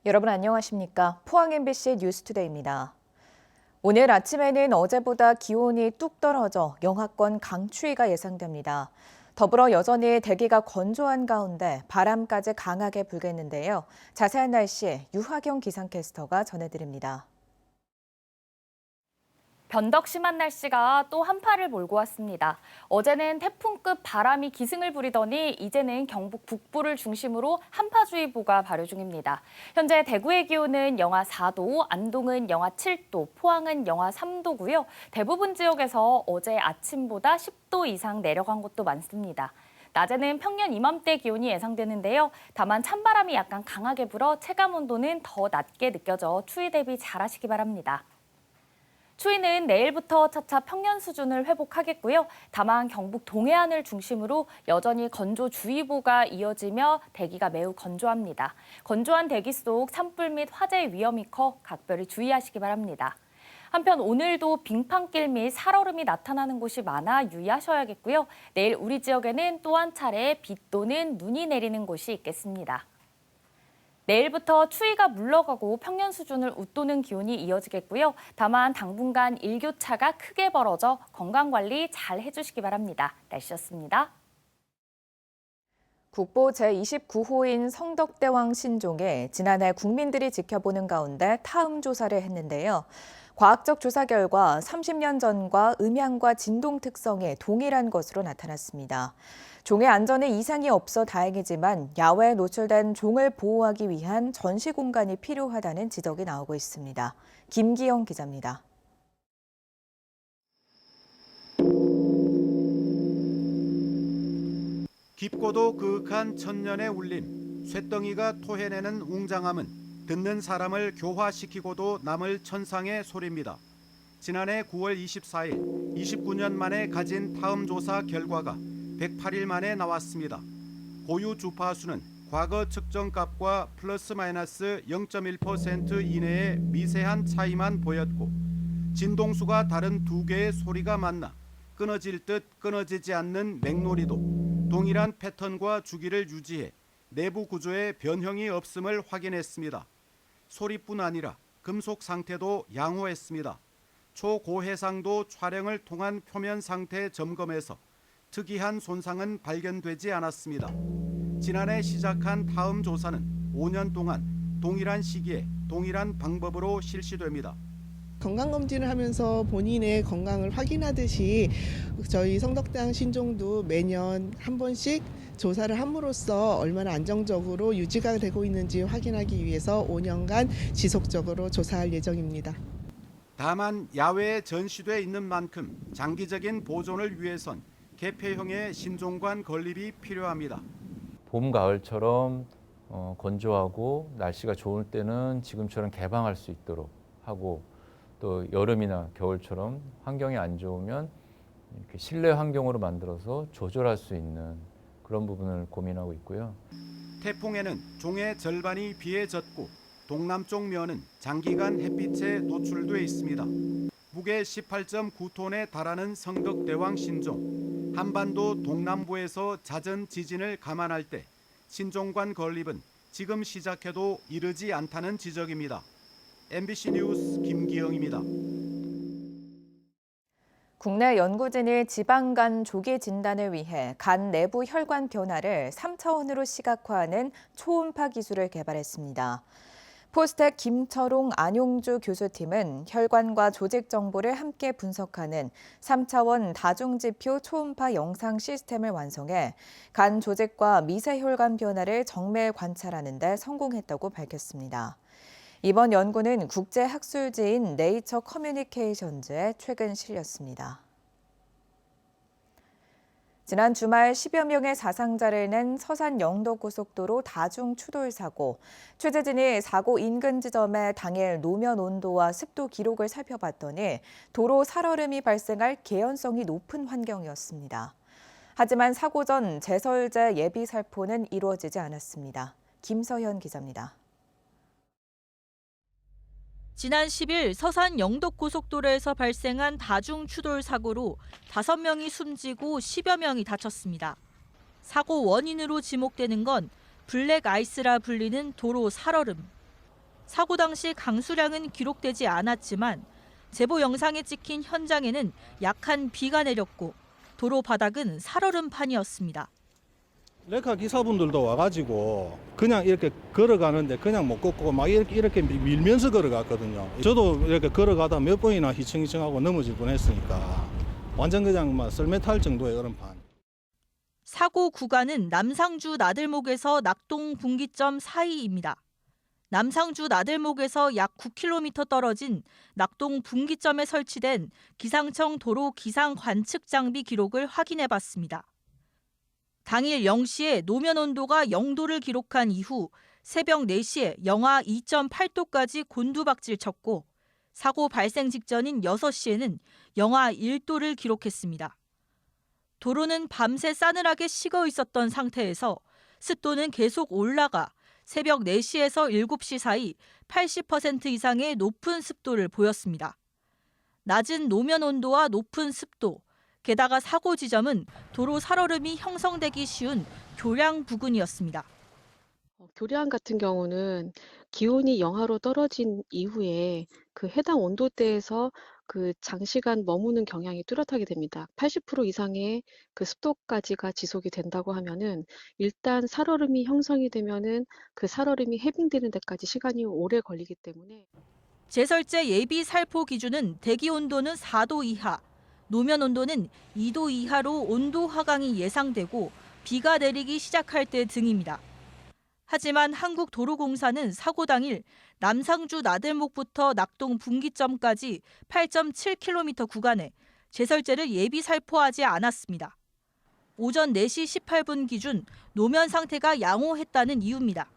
여러분 안녕하십니까? 포항 MBC 뉴스투데이입니다. 오늘 아침에는 어제보다 기온이 뚝 떨어져 영하권 강추위가 예상됩니다. 더불어 여전히 대기가 건조한 가운데 바람까지 강하게 불겠는데요. 자세한 날씨 유하경 기상캐스터가 전해드립니다. 변덕 심한 날씨가 또 한파를 몰고 왔습니다. 어제는 태풍급 바람이 기승을 부리더니 이제는 경북 북부를 중심으로 한파주의보가 발효 중입니다. 현재 대구의 기온은 영하 4도, 안동은 영하 7도, 포항은 영하 3도고요. 대부분 지역에서 어제 아침보다 10도 이상 내려간 곳도 많습니다. 낮에는 평년 이맘때 기온이 예상되는데요. 다만 찬바람이 약간 강하게 불어 체감온도는 더 낮게 느껴져 추위 대비 잘하시기 바랍니다. 추위는 내일부터 차차 평년 수준을 회복하겠고요. 다만 경북 동해안을 중심으로 여전히 건조주의보가 이어지며 대기가 매우 건조합니다. 건조한 대기 속 산불 및 화재 위험이 커 각별히 주의하시기 바랍니다. 한편 오늘도 빙판길 및 살얼음이 나타나는 곳이 많아 유의하셔야겠고요. 내일 우리 지역에는 또 한 차례 비 또는 눈이 내리는 곳이 있겠습니다. 내일부터 추위가 물러가고 평년 수준을 웃도는 기온이 이어지겠고요. 다만 당분간 일교차가 크게 벌어져 건강관리 잘 해주시기 바랍니다. 날씨였습니다. 국보 제29호인 성덕대왕 신종에 지난해 국민들이 지켜보는 가운데 타음 조사를 했는데요. 과학적 조사 결과 30년 전과 음향과 진동 특성이 동일한 것으로 나타났습니다. 종의 안전에 이상이 없어 다행이지만 야외에 노출된 종을 보호하기 위한 전시 공간이 필요하다는 지적이 나오고 있습니다. 김기영 기자입니다. 깊고도 그윽한 천년의 울림, 쇳덩이가 토해내는 웅장함은 듣는 사람을 교화시키고도 남을 천상의 소리입니다. 지난해 9월 24일, 29년 만에 가진 타음 조사 결과가 108일 만에 나왔습니다. 고유 주파수는 과거 측정값과 플러스 마이너스 0.1% 이내의 미세한 차이만 보였고 진동수가 다른 두 개의 소리가 만나 끊어질 듯 끊어지지 않는 맹놀이도 동일한 패턴과 주기를 유지해 내부 구조에 변형이 없음을 확인했습니다. 소리뿐 아니라 금속 상태도 양호했습니다. 초고해상도 촬영을 통한 표면 상태 점검에서 특이한 손상은 발견되지 않았습니다. 지난해 시작한 타음 조사는 5년 동안 동일한 시기에 동일한 방법으로 실시됩니다. 건강검진을 하면서 본인의 건강을 확인하듯이 저희 성덕대왕 신종도 매년 한 번씩 조사를 함으로써 얼마나 안정적으로 유지가 되고 있는지 확인하기 위해서 5년간 지속적으로 조사할 예정입니다. 다만 야외에 전시돼 있는 만큼 장기적인 보존을 위해선 개폐형의 신종관 건립이 필요합니다. 봄, 가을처럼 건조하고 날씨가 좋을 때는 지금처럼 개방할 수 있도록 하고 또 여름이나 겨울처럼 환경이 안 좋으면 이렇게 실내 환경으로 만들어서 조절할 수 있는 그런 부분을 고민하고 있고요. 태풍에는 종의 절반이 비에 젖고 동남쪽 면은 장기간 햇빛에 노출돼 있습니다. 무게 18.9톤에 달하는 성덕대왕 신종. 한반도 동남부에서 잦은 지진을 감안할 때 신종관 건립은 지금 시작해도 이르지 않다는 지적입니다. MBC 뉴스 김기영입니다. 국내 연구진이 지방 간 조기 진단을 위해 간 내부 혈관 변화를 3차원으로 시각화하는 초음파 기술을 개발했습니다. 포스텍 김철웅 안용주 교수팀은 혈관과 조직 정보를 함께 분석하는 3차원 다중지표 초음파 영상 시스템을 완성해 간 조직과 미세혈관 변화를 정밀 관찰하는 데 성공했다고 밝혔습니다. 이번 연구는 국제학술지인 네이처 커뮤니케이션즈에 최근 실렸습니다. 지난 주말 10여 명의 사상자를 낸 서산 영덕고속도로 다중추돌 사고. 취재진이 사고 인근 지점의 당일 노면 온도와 습도 기록을 살펴봤더니 도로 살얼음이 발생할 개연성이 높은 환경이었습니다. 하지만 사고 전 제설제 예비 살포는 이루어지지 않았습니다. 김서현 기자입니다. 지난 10일 서산 영덕고속도로에서 발생한 다중추돌 사고로 5명이 숨지고 10여 명이 다쳤습니다. 사고 원인으로 지목되는 건 블랙 아이스라 불리는 도로 살얼음. 사고 당시 강수량은 기록되지 않았지만 제보 영상에 찍힌 현장에는 약한 비가 내렸고 도로 바닥은 살얼음판이었습니다. 레카 기사분들도 와가지고 그냥 이렇게 걸어가는데 그냥 못 걷고 막 이렇게 밀면서 걸어갔거든요. 저도 이렇게 걸어가다 몇 번이나 휘청휘청하고 넘어질 뻔했으니까 완전 그냥 막 썰매 탈 정도의 얼음판. 사고 구간은 남상주 나들목에서 낙동 분기점 사이입니다. 남상주 나들목에서 약 9km 떨어진 낙동 분기점에 설치된 기상청 도로 기상 관측 장비 기록을 확인해 봤습니다. 당일 0시에 노면 온도가 0도를 기록한 이후 새벽 4시에 영하 2.8도까지 곤두박질 쳤고 사고 발생 직전인 6시에는 영하 1도를 기록했습니다. 도로는 밤새 싸늘하게 식어 있었던 상태에서 습도는 계속 올라가 새벽 4시에서 7시 사이 80% 이상의 높은 습도를 보였습니다. 낮은 노면 온도와 높은 습도, 게다가 사고 지점은 도로 살얼음이 형성되기 쉬운 교량 부근이었습니다. 교량 같은 경우는 기온이 영하로 떨어진 이후에 그 해당 온도대에서 그 장시간 머무는 경향이 뚜렷하게 됩니다. 80% 이상의 그 습도까지가 지속이 된다고 하면은 일단 살얼음이 형성이 되면은 그 살얼음이 해빙되는 데까지 시간이 오래 걸리기 때문에 제설제 예비 살포 기준은 대기 온도는 4도 이하, 노면 온도는 2도 이하로 온도 하강이 예상되고 비가 내리기 시작할 때 등입니다. 하지만 한국도로공사는 사고 당일 남상주 나들목부터 낙동 분기점까지 8.7km 구간에 제설제를 예비 살포하지 않았습니다. 오전 4시 18분 기준 노면 상태가 양호했다는 이유입니다.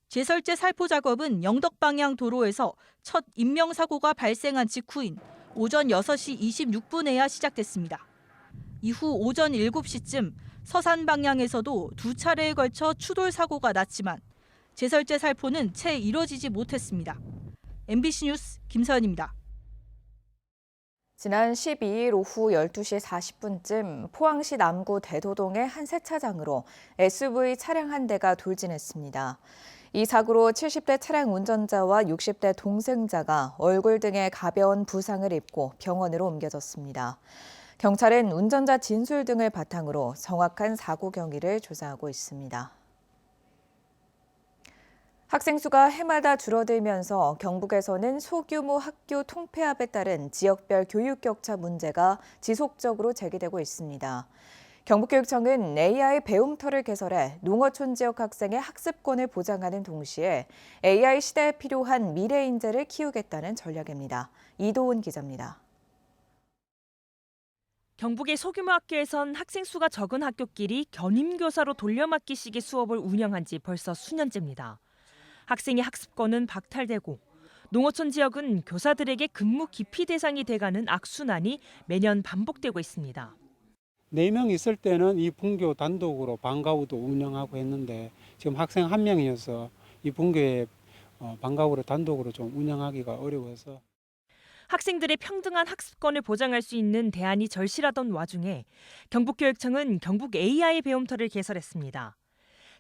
제설제 살포 작업은 영덕 방향 도로에서 첫 인명사고가 발생한 직후인 오전 6시 26분에야 시작됐습니다. 이후 오전 7시쯤 서산 방향에서도 2차례에 걸쳐 추돌 사고가 났지만 제설제 살포는 채 이뤄지지 못했습니다. MBC 뉴스 김서연입니다. 지난 12일 오후 12시 40분쯤 포항시 남구 대도동의 한 세차장으로 SUV 차량 한 대가 돌진했습니다. 이 사고로 70대 차량 운전자와 60대 동승자가 얼굴 등에 가벼운 부상을 입고 병원으로 옮겨졌습니다. 경찰은 운전자 진술 등을 바탕으로 정확한 사고 경위를 조사하고 있습니다. 학생 수가 해마다 줄어들면서 경북에서는 소규모 학교 통폐합에 따른 지역별 교육 격차 문제가 지속적으로 제기되고 있습니다. 경북교육청은 AI 배움터를 개설해 농어촌 지역 학생의 학습권을 보장하는 동시에 AI 시대에 필요한 미래 인재를 키우겠다는 전략입니다. 이도훈 기자입니다. 경북의 소규모 학교에선 학생 수가 적은 학교끼리 견임교사로 돌려막기식의 수업을 운영한 지 벌써 수년째입니다. 학생의 학습권은 박탈되고 농어촌 지역은 교사들에게 근무 기피 대상이 돼가는 악순환이 매년 반복되고 있습니다. 4명 있을 때는 이 분교 단독으로 방과후도 운영하고 했는데 지금 학생 1명이어서 이 분교에 방과후로 단독으로 좀 운영하기가 어려워서 학생들의 평등한 학습권을 보장할 수 있는 대안이 절실하던 와중에 경북교육청은 경북 AI 배움터를 개설했습니다.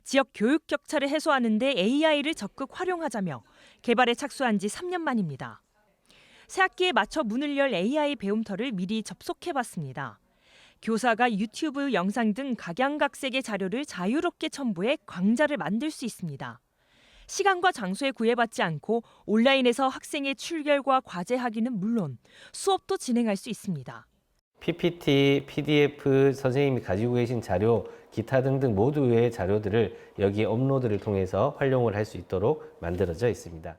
지역 교육 격차를 해소하는 데 AI를 적극 활용하자며 개발에 착수한 지 3년 만입니다. 새학기에 맞춰 문을 열 AI 배움터를 미리 접속해봤습니다. 교사가 유튜브 영상 등 각양각색의 자료를 자유롭게 첨부해 강좌를 만들 수 있습니다. 시간과 장소에 구애받지 않고 온라인에서 학생의 출결과 과제 확인은 물론 수업도 진행할 수 있습니다. PPT, PDF, 선생님이 가지고 계신 자료, 기타 등등 모두의 자료들을 여기에 업로드를 통해서 활용을 할 수 있도록 만들어져 있습니다.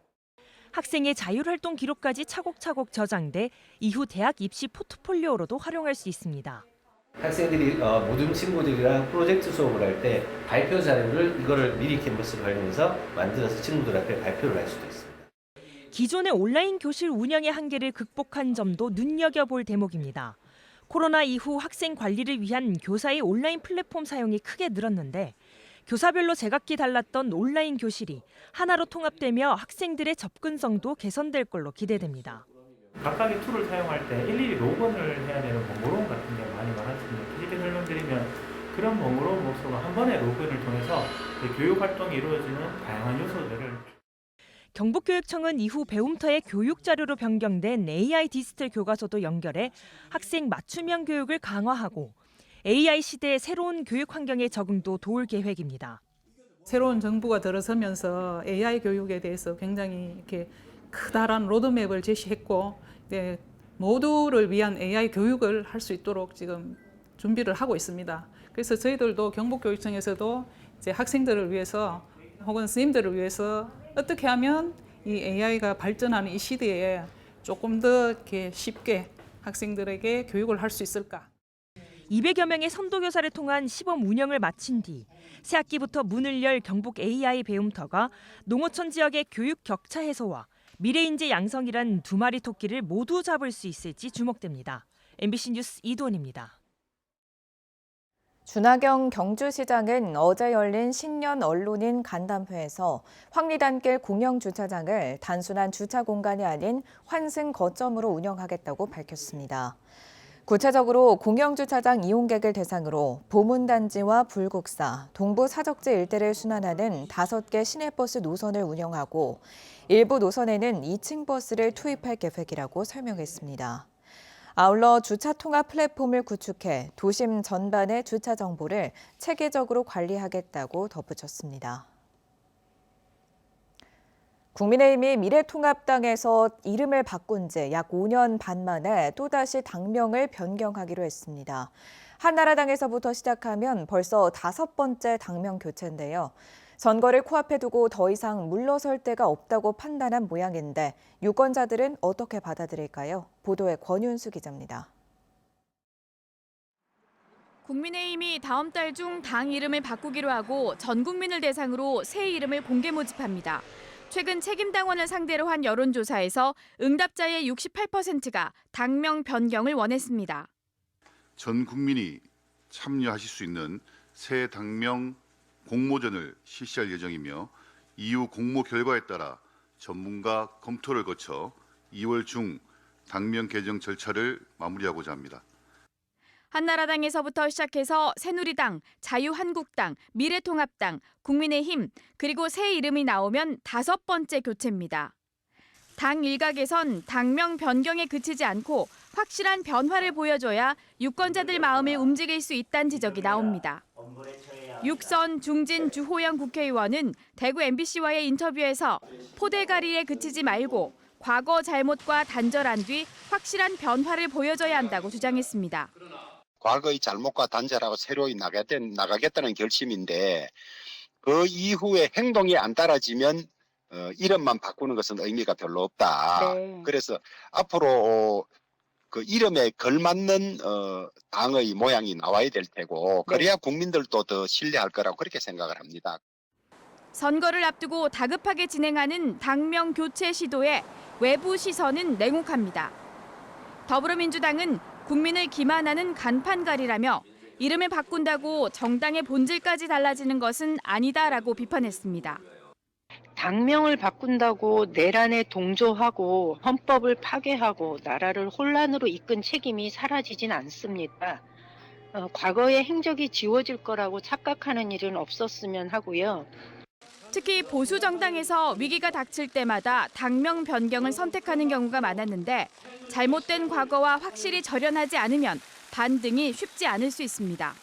학생의 자율활동 기록까지 차곡차곡 저장돼 이후 대학 입시 포트폴리오로도 활용할 수 있습니다. 학생들이 모든 친구들이랑 프로젝트 수업을 할 때 발표 자료를 이거를 미리 캔버스를 활용해서 만들어서 친구들 앞에 발표를 할 수도 있습니다. 기존의 온라인 교실 운영의 한계를 극복한 점도 눈여겨볼 대목입니다. 코로나 이후 학생 관리를 위한 교사의 온라인 플랫폼 사용이 크게 늘었는데 교사별로 제각기 달랐던 온라인 교실이 하나로 통합되며 학생들의 접근성도 개선될 걸로 기대됩니다. 각각의 툴을 사용할 때 일일이 로그인을 해야 되는 번호론 같은 게 많이 많았습니다. 쉽게 설명드리면 그런 번호론 모습으로 한 번에 로그인을 통해서 교육 활동이 이루어지는 다양한 요소들을 경북교육청은 이후 배움터의 교육 자료로 변경된 AI 디지털 교과서도 연결해 학생 맞춤형 교육을 강화하고 AI 시대의 새로운 교육 환경에 적응도 도울 계획입니다. 새로운 정부가 들어서면서 AI 교육에 대해서 굉장히 이렇게 커다란 로드맵을 제시했고, 모두를 위한 AI 교육을 할 수 있도록 지금 준비를 하고 있습니다. 그래서 저희들도 경북교육청에서도 이제 학생들을 위해서 혹은 선생님들을 위해서 어떻게 하면 이 AI가 발전하는 이 시대에 조금 더 이렇게 쉽게 학생들에게 교육을 할 수 있을까? 200여 명의 선도교사를 통한 시범 운영을 마친 뒤 새학기부터 문을 열 경북 AI 배움터가 농어촌 지역의 교육 격차 해소와 미래인재 양성이란 두 마리 토끼를 모두 잡을 수 있을지 주목됩니다. MBC 뉴스 이도원입니다. 준하경 경주시장은 어제 열린 신년 언론인 간담회에서 황리단길 공영주차장을 단순한 주차 공간이 아닌 환승 거점으로 운영하겠다고 밝혔습니다. 구체적으로 공영주차장 이용객을 대상으로 보문단지와 불국사, 동부사적지 일대를 순환하는 5개 시내버스 노선을 운영하고 일부 노선에는 2층 버스를 투입할 계획이라고 설명했습니다. 아울러 주차 통합 플랫폼을 구축해 도심 전반의 주차 정보를 체계적으로 관리하겠다고 덧붙였습니다. 국민의힘이 미래통합당에서 이름을 바꾼 지 약 5년 반 만에 또다시 당명을 변경하기로 했습니다. 한나라당에서부터 시작하면 벌써 5번째 당명 교체인데요. 선거를 코앞에 두고 더 이상 물러설 데가 없다고 판단한 모양인데 유권자들은 어떻게 받아들일까요? 보도에 권윤수 기자입니다. 국민의힘이 다음 달 중 당 이름을 바꾸기로 하고 전 국민을 대상으로 새 이름을 공개 모집합니다. 최근 책임당원을 상대로 한 여론조사에서 응답자의 68%가 당명 변경을 원했습니다. 전 국민이 참여하실 수 있는 새 당명 공모전을 실시할 예정이며 이후 공모 결과에 따라 전문가 검토를 거쳐 2월 중 당명 개정 절차를 마무리하고자 합니다. 한나라당에서부터 시작해서 새누리당, 자유한국당, 미래통합당, 국민의힘, 그리고 새 이름이 나오면 5번째 교체입니다. 당 일각에선 당명 변경에 그치지 않고 확실한 변화를 보여줘야 유권자들 마음을 움직일 수 있다는 지적이 나옵니다. 육선 중진 주호영 국회의원은 대구 MBC와의 인터뷰에서 포대가리에 그치지 말고 과거 잘못과 단절한 뒤 확실한 변화를 보여줘야 한다고 주장했습니다. 과거의 잘못과 단절하고 새로이 나가겠다는 결심인데 그 이후에 행동이 안 따라지면 이름만 바꾸는 것은 의미가 별로 없다. 네. 그래서 앞으로 그 이름에 걸맞는 당의 모양이 나와야 될 테고 그래야 국민들도 더 신뢰할 거라고 그렇게 생각을 합니다. 선거를 앞두고 다급하게 진행하는 당명 교체 시도에 외부 시선은 냉혹합니다. 더불어민주당은 국민을 기만하는 간판갈이라며 이름을 바꾼다고 정당의 본질까지 달라지는 것은 아니다라고 비판했습니다. 당명을 바꾼다고 내란에 동조하고 헌법을 파괴하고 나라를 혼란으로 이끈 책임이 사라지진 않습니다. 과거의 행적이 지워질 거라고 착각하는 일은 없었으면 하고요. 특히 보수 정당에서 위기가 닥칠 때마다 당명 변경을 선택하는 경우가 많았는데 잘못된 과거와 확실히 절연하지 않으면 반등이 쉽지 않을 수 있습니다.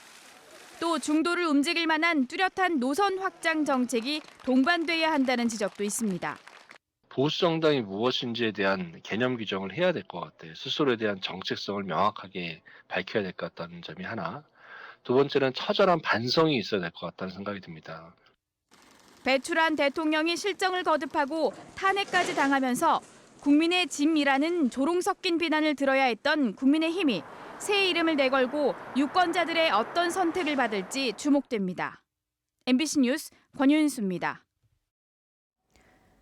또 중도를 움직일 만한 뚜렷한 노선 확장 정책이 동반돼야 한다는 지적도 있습니다. 보수 정당이 무엇인지에 대한 개념 규정을 해야 될 것 같아요. 스스로에 대한 정체성을 명확하게 밝혀야 될 것 같다는 점이 하나. 두 번째는 처절한 반성이 있어야 될 것 같다는 생각이 듭니다. 배출한 대통령이 실정을 거듭하고 탄핵까지 당하면서 국민의 짐이라는 조롱 섞인 비난을 들어야 했던 국민의힘이 새 이름을 내걸고 유권자들의 어떤 선택을 받을지 주목됩니다. MBC 뉴스 권윤수입니다.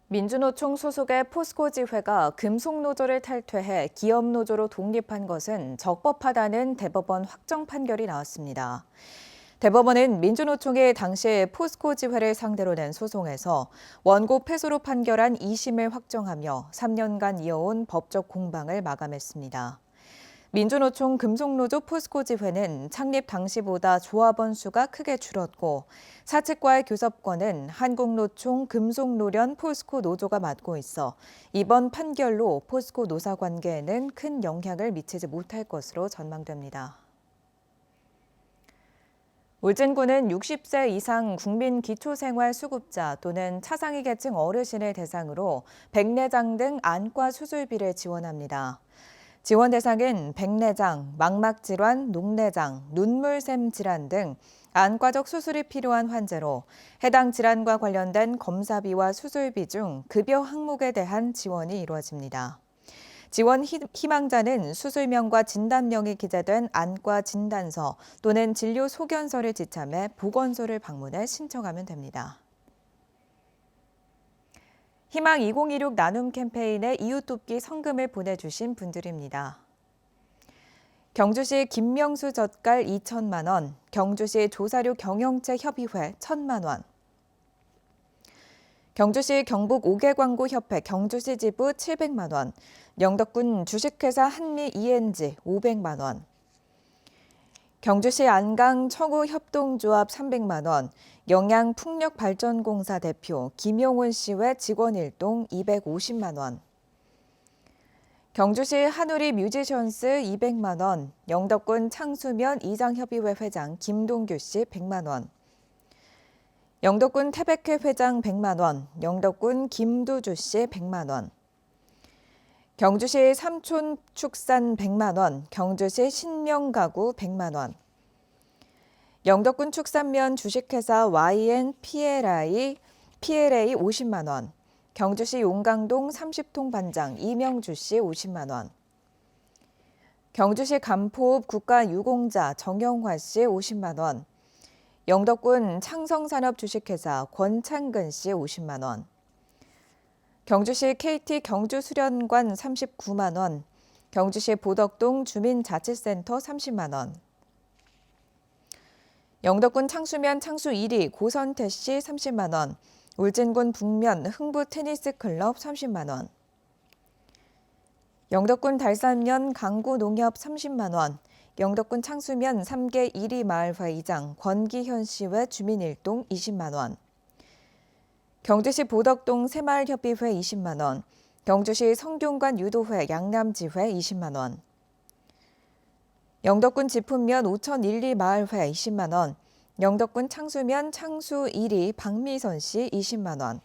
민주노총 소속의 포스코지회가 금속노조를 탈퇴해 기업노조로 독립한 것은 적법하다는 대법원 확정 판결이 나왔습니다. 대법원은 민주노총이 당시 포스코지회를 상대로 낸 소송에서 원고 패소로 판결한 2심을 확정하며 3년간 이어온 법적 공방을 마감했습니다. 민주노총 금속노조 포스코지회는 창립 당시보다 조합원 수가 크게 줄었고 사측과의 교섭권은 한국노총 금속노련 포스코 노조가 맡고 있어 이번 판결로 포스코 노사 관계에는 큰 영향을 미치지 못할 것으로 전망됩니다. 울진군은 60세 이상 국민 기초생활수급자 또는 차상위 계층 어르신을 대상으로 백내장 등 안과 수술비를 지원합니다. 지원 대상은 백내장, 망막질환, 녹내장, 눈물샘 질환 등 안과적 수술이 필요한 환자로 해당 질환과 관련된 검사비와 수술비 중 급여 항목에 대한 지원이 이루어집니다. 지원 희망자는 수술명과 진단명이 기재된 안과 진단서 또는 진료 소견서를 지참해 보건소를 방문해 신청하면 됩니다. 희망 2026 나눔 캠페인에 이웃돕기 성금을 보내주신 분들입니다. 경주시 김명수 젓갈 2천만 원, 경주시 조사료 경영체 협의회 1,000만 원, 경주시 경북 5개 광고 협회 경주시 지부 700만 원, 영덕군 주식회사 한미 ENG 500만 원, 경주시 안강 청우 협동조합 300만 원, 영양풍력발전공사 대표 김용훈 씨외 직원 일동 250만 원, 경주시 한우리 뮤지션스 200만 원, 영덕군 창수면 이장협의회 회장 김동규 씨 100만 원, 영덕군 태백회 회장 100만 원, 영덕군 김두주 씨 100만 원, 경주시 삼촌축산 100만 원, 경주시 신명가구 100만 원, 영덕군 축산면 주식회사 YNPLA 50만 원, 경주시 용강동 30통 반장 이명주 씨 50만 원, 경주시 감포읍 국가유공자 정영화 씨 50만 원, 영덕군 창성산업 주식회사 권창근 씨 50만 원, 경주시 KT 경주수련관 39만 원, 경주시 보덕동 주민자치센터 30만 원, 영덕군 창수면 창수 1위 고선태 씨 30만 원, 울진군 북면 흥부 테니스 클럽 30만 원, 영덕군 달산면 강구 농협 30만 원, 영덕군 창수면 3개 1위 마을회 이장 권기현 씨 외 주민 일동 20만 원, 경주시 보덕동 새마을협의회 20만 원, 경주시 성균관 유도회 양남지회 20만 원, 영덕군 지품면 오천 1리 마을회 20만 원, 영덕군 창수면 창수 1위 박미선 씨 20만 원,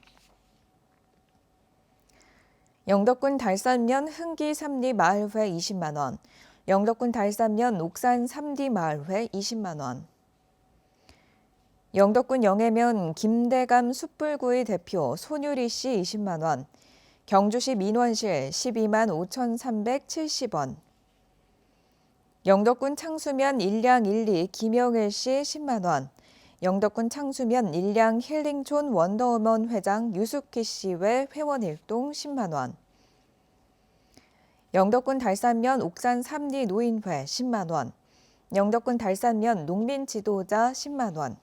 영덕군 달산면 흥기 3리 마을회 20만 원, 영덕군 달산면 옥산 3리 마을회 20만 원, 영덕군 영해면 김대감 숯불구이 대표 손유리 씨 20만 원, 경주시 민원실 12만 5,370원, 영덕군 창수면 일량 1리 김영일 씨 10만 원, 영덕군 창수면 일량 힐링촌 원더우먼 회장 유숙희 씨 외 회원 일동 10만 원, 영덕군 달산면 옥산 3리 노인회 10만 원, 영덕군 달산면 농민 지도자 10만 원,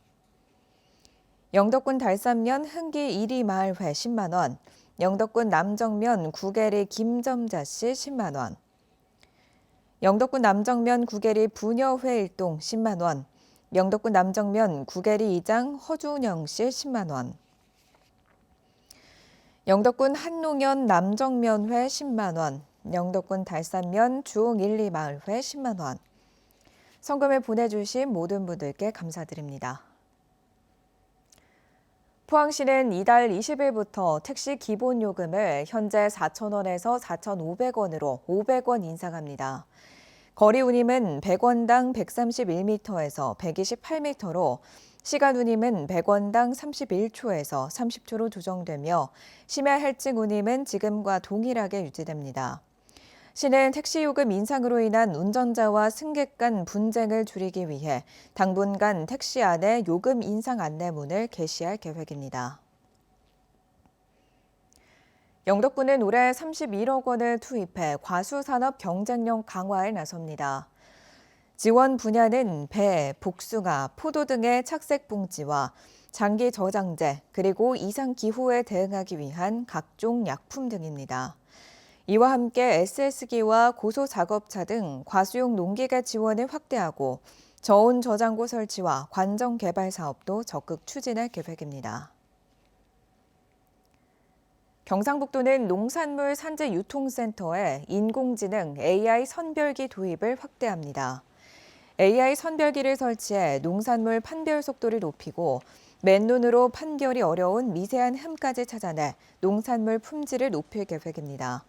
영덕군 달산면 흥기 1위 마을회 10만 원, 영덕군 남정면 구계리 김점자 씨 10만 원, 영덕군 남정면 구계리 부녀회 일동 10만 원, 영덕군 남정면 구계리 이장 허준영 씨 10만 원, 영덕군 한농연 남정면회 10만 원, 영덕군 달산면 주홍 1리 마을회 10만 원. 성금을 보내주신 모든 분들께 감사드립니다. 포항시는 이달 20일부터 택시 기본요금을 현재 4,000원에서 4,500원으로 500원 인상합니다. 거리 운임은 100원당 131m에서 128m로 시간 운임은 100원당 31초에서 30초로 조정되며 심야 할증 운임은 지금과 동일하게 유지됩니다. 시는 택시요금 인상으로 인한 운전자와 승객 간 분쟁을 줄이기 위해 당분간 택시 안에 요금 인상 안내문을 게시할 계획입니다. 영덕군은 올해 31억 원을 투입해 과수산업 경쟁력 강화에 나섭니다. 지원 분야는 배, 복숭아, 포도 등의 착색 봉지와 장기 저장재, 그리고 이상 기후에 대응하기 위한 각종 약품 등입니다. 이와 함께 SS기와 고소작업차 등 과수용 농기계 지원을 확대하고 저온 저장고 설치와 관정 개발 사업도 적극 추진할 계획입니다. 경상북도는 농산물 산지 유통센터에 인공지능 AI 선별기 도입을 확대합니다. AI 선별기를 설치해 농산물 판별 속도를 높이고 맨눈으로 판별이 어려운 미세한 흠까지 찾아내 농산물 품질을 높일 계획입니다.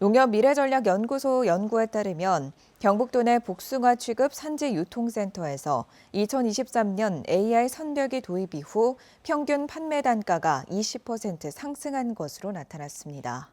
농협미래전략연구소 연구에 따르면 경북도 내 복숭아 취급 산지 유통센터에서 2023년 AI 선별기 도입 이후 평균 판매 단가가 20% 상승한 것으로 나타났습니다.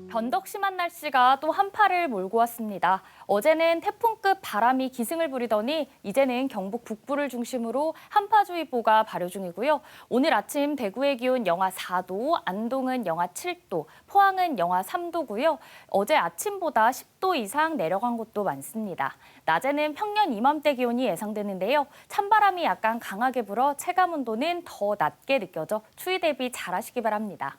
변덕 심한 날씨가 또 한파를 몰고 왔습니다. 어제는 태풍급 바람이 기승을 부리더니 이제는 경북 북부를 중심으로 한파주의보가 발효 중이고요. 오늘 아침 대구의 기온 영하 4도, 안동은 영하 7도, 포항은 영하 3도고요. 어제 아침보다 10도 이상 내려간 곳도 많습니다. 낮에는 평년 이맘때 기온이 예상되는데요. 찬바람이 약간 강하게 불어 체감온도는 더 낮게 느껴져 추위 대비 잘하시기 바랍니다.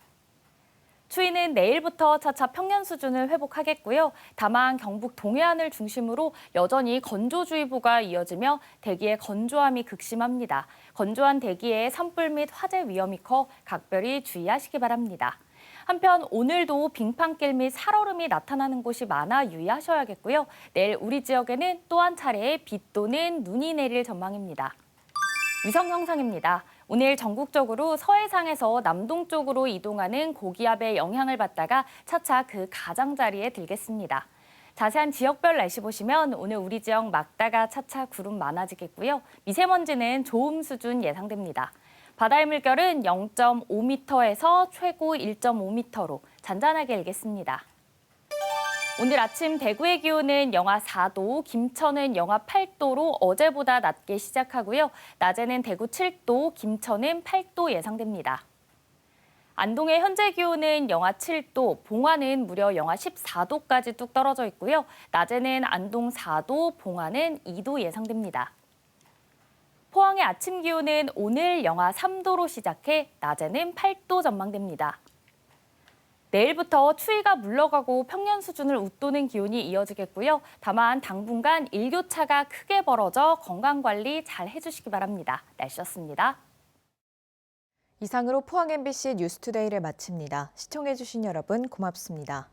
추위는 내일부터 차차 평년 수준을 회복하겠고요. 다만 경북 동해안을 중심으로 여전히 건조주의보가 이어지며 대기의 건조함이 극심합니다. 건조한 대기에 산불 및 화재 위험이 커 각별히 주의하시기 바랍니다. 한편 오늘도 빙판길 및 살얼음이 나타나는 곳이 많아 유의하셔야겠고요. 내일 우리 지역에는 또 한 차례의 비 또는 눈이 내릴 전망입니다. 위성 영상입니다. 오늘 전국적으로 서해상에서 남동쪽으로 이동하는 고기압의 영향을 받다가 차차 그 가장자리에 들겠습니다. 자세한 지역별 날씨 보시면 오늘 우리 지역 막다가 차차 구름 많아지겠고요. 미세먼지는 좋음 수준 예상됩니다. 바다의 물결은 0.5m에서 최고 1.5m로 잔잔하게 일겠습니다. 오늘 아침 대구의 기온은 영하 4도, 김천은 영하 8도로 어제보다 낮게 시작하고요. 낮에는 대구 7도, 김천은 8도 예상됩니다. 안동의 현재 기온은 영하 7도, 봉화는 무려 영하 14도까지 뚝 떨어져 있고요. 낮에는 안동 4도, 봉화는 2도 예상됩니다. 포항의 아침 기온은 오늘 영하 3도로 시작해 낮에는 8도 전망됩니다. 내일부터 추위가 물러가고 평년 수준을 웃도는 기온이 이어지겠고요. 다만 당분간 일교차가 크게 벌어져 건강관리 잘 해주시기 바랍니다. 날씨였습니다. 이상으로 포항 MBC 뉴스투데이를 마칩니다. 시청해주신 여러분 고맙습니다.